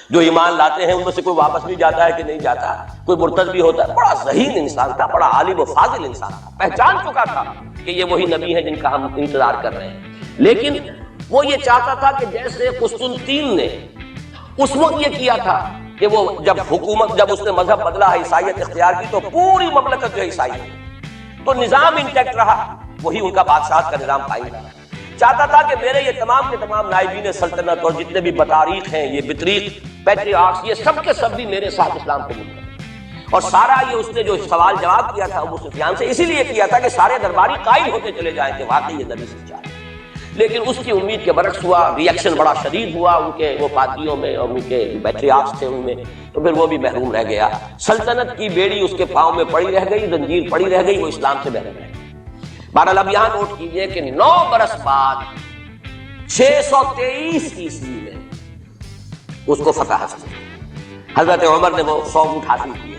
جو ایمان لاتے ہیں ان میں سے کوئی واپس بھی جاتا ہے کہ نہیں جاتا، کوئی مرتد بھی ہوتا ہے. بڑا ذہین انسان تھا، بڑا عالم و فاضل انسان تھا، پہچان چکا تھا کہ یہ وہی نبی ہے جن کا ہم انتظار کر رہے ہیں. لیکن وہ یہ چاہتا تھا کہ جیسے قسطنطین نے اس وقت یہ کیا تھا کہ وہ جب اس نے مذہب بدلا ہے، عیسائیت اختیار کی، تو پوری مملکت جو ہے عیسائی ہے، تو نظام انٹیکٹ رہا، وہی ان کا بادشاہت کا نظام قائم رہا. چاہتا تھا کہ میرے یہ تمام کے تمام نائبین سلطنت اور جتنے بھی بطاریق ہیں، یہ بطریق پیٹریارکس، یہ سب کے سب بھی میرے ساتھ اسلام قبول کریں. اور سارا یہ اس نے جو سوال جواب کیا تھا ابو سفیان سے اسی لیے کیا تھا کہ سارے درباری قائل ہوتے چلے جائیں کہ واقعی یہ نبی سچا ہے. لیکن اس کی امید کے برعکس ہوا، ری ایکشن بڑا شدید ہوا ان کے وہ پادریوں میں اور ان کے پیٹریارکس تھے ان میں، تو پھر وہ بھی محروم رہ گیا. سلطنت کی بیڑی اس کے پاؤں میں پڑی رہ گئی، زنجیر پڑی رہ گئی، وہ اسلام سے بہر رہ گئی. بہرحال اب یہاں نوٹ کیجئے کہ 9 برس بعد 623 عیسوی میں اس کو فتح حاصل ہوئی. حضرت عمر نے وہ 100 اونٹ حاصل کیے،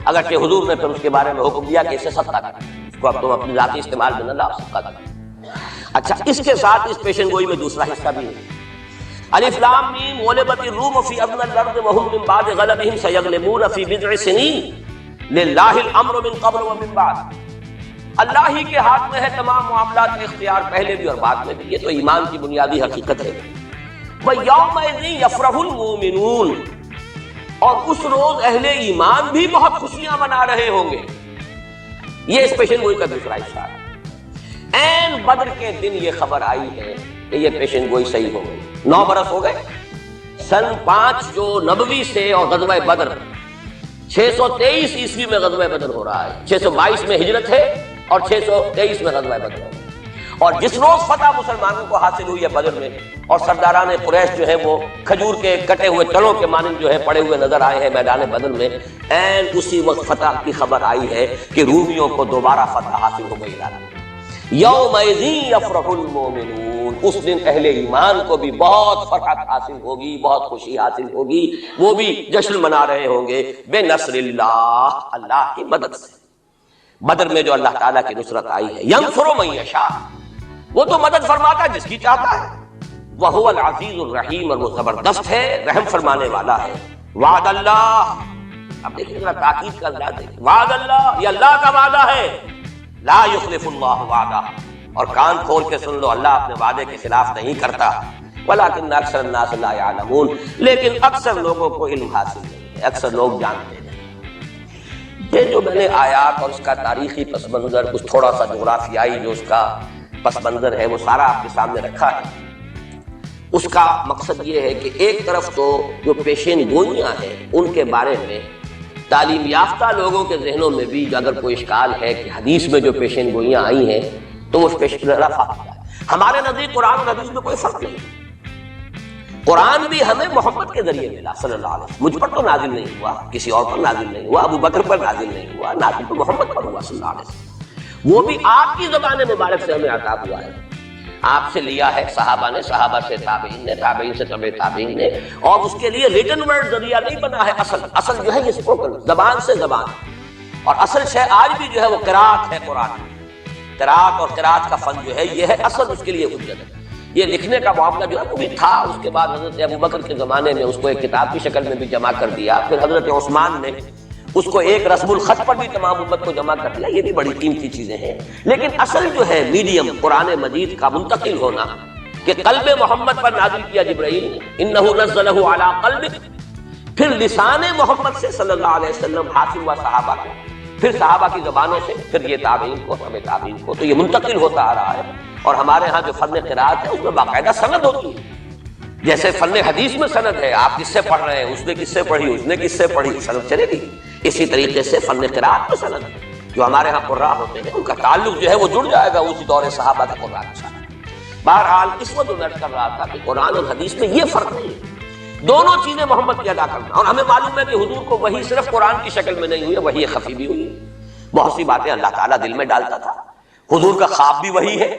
اگرچہ حضور نے پھر اس کے بارے میں حکم دیا کہ اسے صدقہ کر، اس کو اب تم اپنے ذاتی استعمال میں نہ لاؤ، صدقہ کر. اچھا، اس کے ساتھ اس پیشن گوئی میں دوسرا حصہ بھی ہے. الف لام میم غلبت الروم فی ادنی الارض وهم من بعد غلبهم سیغلبون فی بضع سنین للہ الامر من قبل ومن بعد. اللہ ہی کے ہاتھ میں ہے تمام معاملات کا اختیار، پہلے بھی اور بعد میں بھی. یہ تو ایمان کی بنیادی حقیقت ہے. وَيَوْمَئِذٍ يَفْرَحُ الْمُؤْمِنُونَ، اور اس روز اہل ایمان بھی بہت خوشیاں منا رہے ہوں گے. یہ اس پیشن گوئی کا دوسرا حصہ ہے. این بدر کے دن یہ خبر آئی ہے کہ یہ پیشن گوئی صحیح ہو گئی. 9 برس ہو گئے. سن 5 جو نبوی سے اور غزوہ بدر 623 عیسوی میں غزوہ بدر ہو رہا ہے، 622 میں ہجرت ہے اور 623 میں غزوہ بدر ہے. اور جس روز فتح مسلمانوں کو حاصل ہوئی ہے بدر میں، اور سرداران قریش جو ہے وہ کھجور کے کٹے ہوئے تلوں کے مانند جو ہے پڑے ہوئے نظر آئے ہیں میدان بدر میں، این اسی وقت فتح کی خبر آئی ہے کہ رومیوں کو دوبارہ فتح حاصل ہو گئی. یومئذ یفرح المؤمنون، اس دن اہل ایمان کو بھی بہت فرحت حاصل ہوگی، بہت خوشی حاصل ہوگی، وہ بھی جشن منا رہے ہوں گے بے نصر اللہ، اللہ کی مدد سے. بدر میں جو اللہ تعالیٰ کی نصرت آئی ہے، ینصر من یشاء، وہ تو مدد فرماتا ہے جس کی چاہتا ہے. وہو العزیز الرحیم، اور وہ زبردست ہے، رحم فرمانے والا ہے. وعد اللہ، اب دیکھیں ذرا تاکید کا انداز دیکھیں. وعد اللہ، یہ اللہ کا وعدہ ہے. لا یخلف اللہ وعدہ، اور کان کھول کے سن لو، اللہ اپنے وعدے کے خلاف نہیں کرتا. ولکن اکثر الناس لا یعلمون، لیکن اکثر لوگوں کو علم حاصل نہیں ہے، اکثر لوگ جانتے نہیں. یہ جو میں نے آیات اور اس کا تاریخی پس منظر، کچھ تھوڑا سا جغرافیائی جو اس کا پس منظر ہے، وہ سارا آپ کے سامنے رکھا ہے. اس کا مقصد یہ ہے کہ ایک طرف تو جو پیشین گوئیاں ہیں ان کے بارے میں تعلیم یافتہ لوگوں کے ذہنوں میں بھی اگر کوئی اشکال ہے کہ حدیث میں جو پیشین گوئیاں آئی ہیں تو وہ پیشین رفع ہے. ہمارے نزدیک قرآن اور حدیث میں کوئی فرق نہیں. قرآن بھی ہمیں محمد کے ذریعے ملا صلی اللہ علیہ وسلم. مجھ پر تو نازل نہیں ہوا، کسی اور پر نازل نہیں ہوا، ابو بکر پر نازل نہیں ہوا، نازل تو محمد پر ہوا صلی اللہ علیہ وسلم. وہ بھی آپ کی زبان مبارک سے ہمیں عطا ہوا ہے. آپ سے لیا ہے صحابہ نے، صحابہ سے تابعین نے، تابعین سے تبع تابعین نے، اور اس کے لیے ریٹن ورڈ ذریعہ نہیں بنا ہے. اصل جو ہے یہ اسپوکن، زبان سے زبان، اور اصل شے آج بھی جو ہے وہ قرات ہے. قرآن قرات اور قرات کا فن جو ہے یہ ہے اصل، اس کے لیے حجت ہے. یہ لکھنے کا معاملہ جو ہے وہ بھی تھا. اس کے بعد حضرت ابو بکر کے زمانے میں اس کو ایک کتاب کی شکل میں بھی جمع کر دیا. پھر حضرت عثمان نے اس کو ایک رسم الخط پر بھی تمام امت کو جمع کر دیا. یہ بھی بڑی قیمتی چیزیں ہیں. لیکن اصل جو ہے میڈیم قرآن مجید کا منتقل ہونا، کہ قلب محمد پر نازل کیا جبرائیل نے، انہ نزلہ علی قلبک، پھر لسان محمد سے صلی اللہ علیہ وسلم حاصل ہوا صحابہ کو، پھر صحابہ کی زبانوں سے، پھر یہ تابعین کو، تبع تابعین کو. تو یہ منتقل ہوتا آ رہا ہے. اور ہمارے ہاں جو فن قرات ہے اس میں باقاعدہ سند ہوتی ہے. جیسے فن حدیث میں سند ہے، آپ کس سے پڑھ رہے ہیں، اس نے کس سے پڑھی، اس نے کس سے پڑھی، سند چلے گی. اسی طریقے سے فن قرات میں سند ہے. جو ہمارے ہاں قراء ہوتے ہیں ان کا تعلق جو ہے وہ جڑ جائے گا اسی دور صحابہ کے قراء کے ساتھ. بہرحال اس وقت جو درج کر رہا تھا کہ قرآن اور حدیث میں یہ فرق نہیں ہے، دونوں چیزیں محمد کی ادا کرنا. اور ہمیں معلوم ہے کہ حضور کو وحی صرف قرآن کی شکل میں نہیں ہوئی ہے، وحی خفی بھی ہوئی. بہت سی باتیں اللہ تعالیٰ دل میں ڈالتا تھا. حضور کا خواب بھی وحی ہے.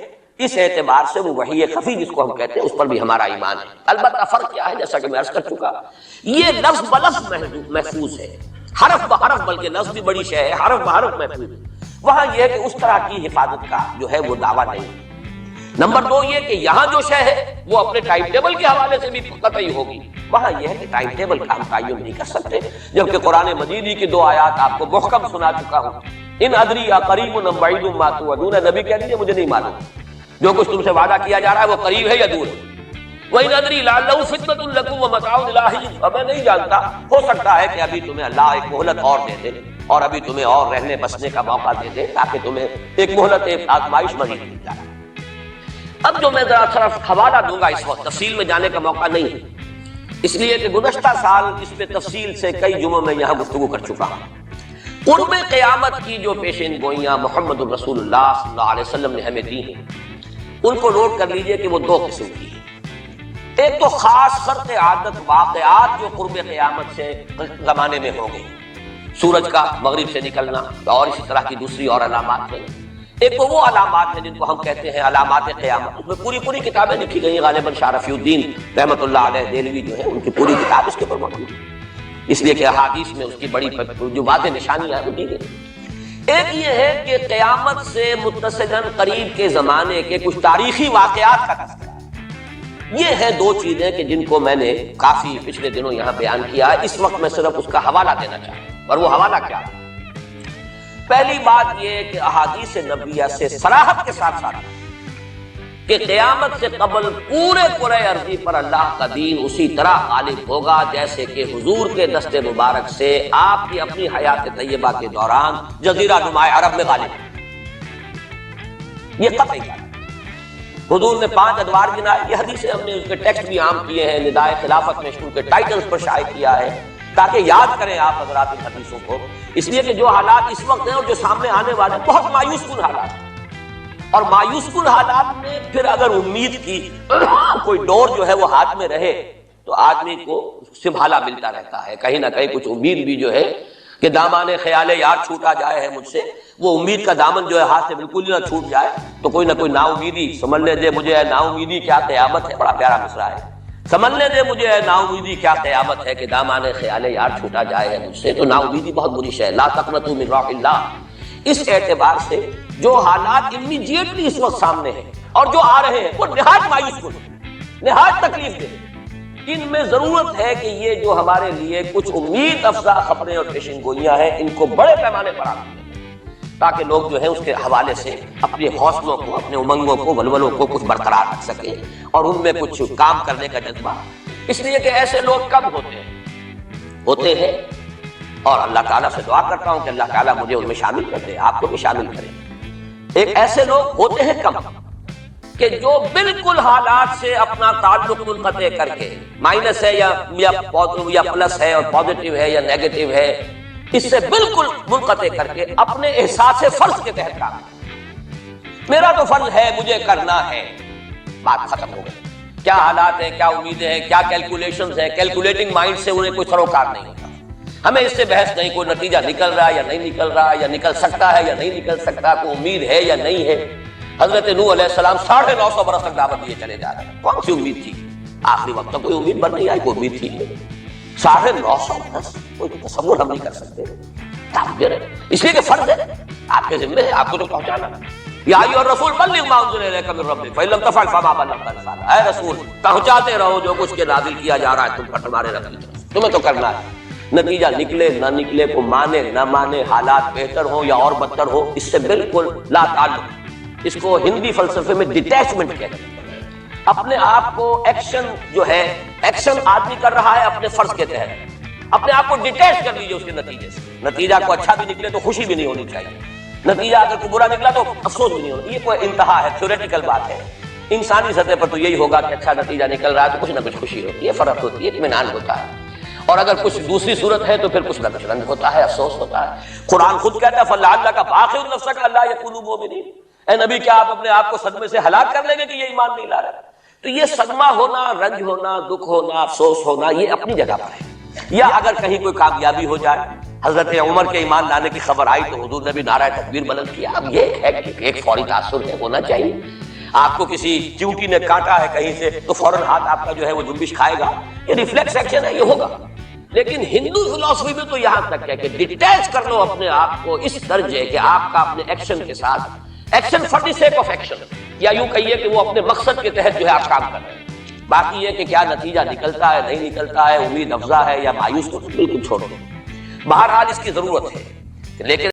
اس اعتبار سے وہ وحی خفی جس کو ہم کہتے ہیں اس پر بھی ہمارا ایمان ہے. البتہ فرق کیا ہے، جیسا کہ میں عرض کر چکا، یہ لفظ بلفظ محفوظ ہے، حرف بحرف، بلکہ لفظ بھی بڑی شے ہے، حرف بحرف محفوظ ہے. وہاں یہ ہے کہ اس طرح کی حفاظت کا جو ہے وہ دعویٰ نہیں. نمبر 2 یہ کہ یہاں جو شے ہے وہ اپنے ٹائم ٹیبل کے حوالے سے بھی قطعی ہوگی، وہاں یہ ہے کہ ٹائم ٹیبل کا ہم تعین نہیں کر سکتے، جبکہ قرآن مجید کی 2 آیات آپ کو محکم سنا چکا ہوں، ان ادری قریب ام بعید ما توعدون، نبی کہہ دیجیے مجھے نہیں معلوم جو کچھ تم سے وعدہ کیا جا رہا ہے وہ قریب ہے یا دور ہے، وَإِنْ أَدْرِي لَعَلَّهُ فِتْنَةٌ لَكُمْ وَمَتَاعٌ إِلَىٰ حِينٍ، اور میں نہیں جانتا، ہو سکتا ہے کہ ابھی تمہیں اللہ ایک مہلت اور دے دے اور ابھی تمہیں اور رہنے بسنے کا موقع دے دے تاکہ تمہیں ایک مہلت، ایک آزمائش مزید مل جائے۔ اب جو میں ذرا صرف حوالہ دوں گا، اس وقت تفصیل میں جانے کا موقع نہیں ہے، اس لیے کہ گزشتہ سال اس پہ تفصیل سے کئی جمعوں میں یہاں گفتگو کر چکا ہوں۔ قرب قیامت کی جو پیشین گوئیاں محمد رسول اللہ صلی اللہ علیہ وسلم نے ہمیں دی ہیں، ان کو نوٹ کر لیجئے کہ وہ 2 قسم کی ہیں۔ ایک تو خاص خرق عادت واقعات جو قرب قیامت سے زمانے میں ہوں گے، سورج کا مغرب سے نکلنا اور اسی طرح کی دوسری اور علامات ہیں۔ ایک تو وہ علامات ہیں جن کو ہم کہتے ہیں علامات قیامت، اس میں پوری کتابیں لکھی گئی ہیں، غالباً شاہ رفیع الدین رحمۃ اللہ علیہ دہلوی جو ہے ان کی پوری کتاب اس کے اوپر موجود ہے، اس لیے کہ احادیث میں اس کی بڑی جو واضح نشانیاں ہیں وہ دی گئی۔ ایک یہ ہے کہ قیامت سے متصلاً قریب کے زمانے کے کچھ تاریخی واقعات کا تذکرہ، یہ ہیں 2 چیزیں کہ جن کو میں نے کافی پچھلے دنوں یہاں بیان کیا ہے، اس وقت میں صرف اس کا حوالہ دینا چاہتا ہوں، اور وہ حوالہ کیا ہے؟ پہلی بات یہ کہ احادیث نبویہ سے صراحت کے ساتھ کہ قیامت سے قبل پورے کرۂ ارضی پر اللہ کا دین اسی طرح غالب ہوگا جیسے کہ حضور کے دست مبارک سے آپ کی اپنی حیات طیبہ کے دوران جزیرہ نما عرب میں غالب ہے، یہ قطعی بات۔ حضور نے 5 ادوار گنائے، یہ حدیث ہم نے اس کے ٹیکسٹ بھی عام کیے ہیں، ندائے خلافت میں ان کے ٹائٹلز پر شائع کیا ہے تاکہ یاد کریں آپ حضرات ان حدیثوں کو، اس لیے کہ جو حالات اس وقت ہیں اور جو سامنے آنے والے بہت مایوس کن حالات ہیں، اور مایوس کن حالات میں پھر اگر امید کی کوئی ڈور جو ہے وہ ہاتھ میں رہے تو آدمی کو سنبھالا ملتا رہتا ہے، کہیں نہ کہیں کچھ امید بھی جو ہے کہ دامان خیال یار چھوٹا جائے ہے مجھ سے، وہ امید کا دامن جو ہے ہاتھ سے بالکل ہی نہ چھوٹ جائے تو کوئی نہ کوئی نا امیدی سمجھنے دے مجھے، نا امیدی کیا قیامت ہے، بڑا پیارا مصرع ہے، سمجھنے دے مجھے نا امیدی کیا قیامت ہے کہ دامان خیال یار چھوٹا جائے ہے مجھ سے، تو نا امیدی بہت بری شے ہے، لا تقنطوا من رحمۃ اللہ۔ اس اعتبار سے جو حالات امیڈیٹلی اس وقت سامنے ہیں اور جو آ رہے ہیں وہ نہایت مایوس کن، نہایت تکلیف دہ، ان میں ضرورت ہے کہ یہ جو ہمارے لیے کچھ امید افزا خبریں اور پیشن گوئیاں ہیں ان کو بڑے پیمانے پر آتی ہیں تاکہ لوگ جو ہے اس کے حوالے سے اپنے حوصلوں کو، اپنے امنگوں کو، ولولوں کو کچھ برقرار رکھ سکیں اور ان میں کچھ کام کرنے کا جذبہ، اس لیے کہ ایسے لوگ کم ہوتے ہیں اور اللہ تعالیٰ سے دعا کرتا ہوں کہ اللہ تعالیٰ مجھے ان میں شامل کر دے، آپ کو بھی شامل کرے۔ ایک ایسے لوگ ہوتے ہیں کم کہ جو بالکل حالات سے اپنا تعلق منقطع کر کے، مائنس ہے یا پلس ہے اور پازیٹیو ہے یا نیگیٹو ہے، اس سے بالکل منقطع کر کے اپنے احساس فرض کے تحت کام، میرا تو فرض ہے مجھے کرنا ہے، بات ختم ہو گئی۔ کیا حالات ہیں، کیا امیدیں ہیں، کیا کیلکولیشنز ہیں، کیلکولیٹنگ مائنڈ سے انہیں کوئی سروکار نہیں ہوتا، ہمیں اس سے بحث نہیں، کوئی نتیجہ نکل رہا ہے یا نہیں نکل رہا ہے، یا نکل سکتا ہے یا نہیں نکل سکتا، کوئی امید ہے یا نہیں ہے۔ حضرت نوح علیہ السلام 950 برس تک دعوت دیے چلے جا رہے ہیں، کون سی امید تھی؟ آخری وقت تک کوئی امید بن نہیں آئی، کوئی امید تھی 950 برس، کوئی تصور ہم نہیں کر سکتے، اس لیے کہ فرض ہے، آپ کے ذمہ ہے، آپ کو تو پہنچانا۔ یا ایھا الرسول بلغ ما انزل الیک من ربک فإن لم تفعل فما بلغت رسالہ، اے رسول پہنچاتے رہو جو کچھ کے نازل کیا جا رہا ہے تم پر تمہارے رب کی طرف، تمہیں تو کرنا ہے۔ نتیجہ نکلے نہ نکلے، کو مانے نہ مانے، حالات بہتر ہو یا اور بدتر ہو، اس سے بالکل لا تعلق، اس کو ہندی فلسفے میں ڈیٹیچمنٹ کہتے ہیں۔ اپنے آپ کو ایکشن جو ہے، ایکشن آدمی کر رہا ہے اپنے فرض کے تحت، اپنے آپ کو ڈیٹیچ کر لیجیے اس کے نتیجے سے۔ نتیجہ کو اچھا بھی نکلے تو خوشی بھی نہیں ہونی چاہیے، نتیجہ اگر کوئی برا نکلا تو افسوس بھی نہیں ہونا، یہ کوئی انتہا ہے، تھیوریٹیکل بات ہے۔ انسانی سطح پر تو یہی ہوگا کہ اچھا نتیجہ نکل رہا ہے تو کچھ نہ کچھ خوشی ہوتی ہے، فرق ہوتی ہے، اطمینان ہوتا ہے، اور اگر کچھ دوسری صورت ہے تو پھر کچھ نہ کچھ رنج ہوتا ہے، افسوس ہوتا ہے۔ قرآن خود کہتا ہے فَلَعَلَّكَ بَاخِعٌ نَفْسَكَ أَلَّا يَكُونُوا مُؤْمِنِينَ، اے نبی کیا آپ اپنے آپ کو صدمے سے ہلاک کر لیں گے کہ یہ ایمان نہیں لا رہے؟ تو یہ صدمہ ہونا، رنج ہونا، دکھ ہونا، افسوس ہونا، یہ اپنی جگہ پر ہے۔ یا اگر کہیں کوئی کامیابی ہو جائے، حضرت عمر کے ایمان لانے کی خبر آئی تو حضور نے بھی نعرہ تکبیر بلند کیا، اب یہ ہے کہ ایک فوری تاثر ہے، ہونا چاہیے۔ آپ کو کسی چیونٹی نے کاٹا ہے کہیں سے تو فوراً ہاتھ آپ کا جو ہے وہ جنبش کھائے گا، یہ ریفلیکس ایکشن ہے، یہ ہوگا۔ لیکن ہندو فلسفی میں تو یہاں تک ہے کہ ڈیٹیچ کر لو اپنے آپ کو اس درجے کہ آپ کا اپنے ایکشن کے ساتھ، action for the sake of action, یا یوں کہیے کہ وہ اپنے مقصد کے تحت جو ہے آپ کام کر رہے ہیں. باقی یہ کہ کیا نتیجہ نکلتا ہے نہیں نکلتا ہے، امید افزا ہے یا مایوس، کو بالکل چھوڑ دو. بہرحال اس کی ضرورت ہے، لیکن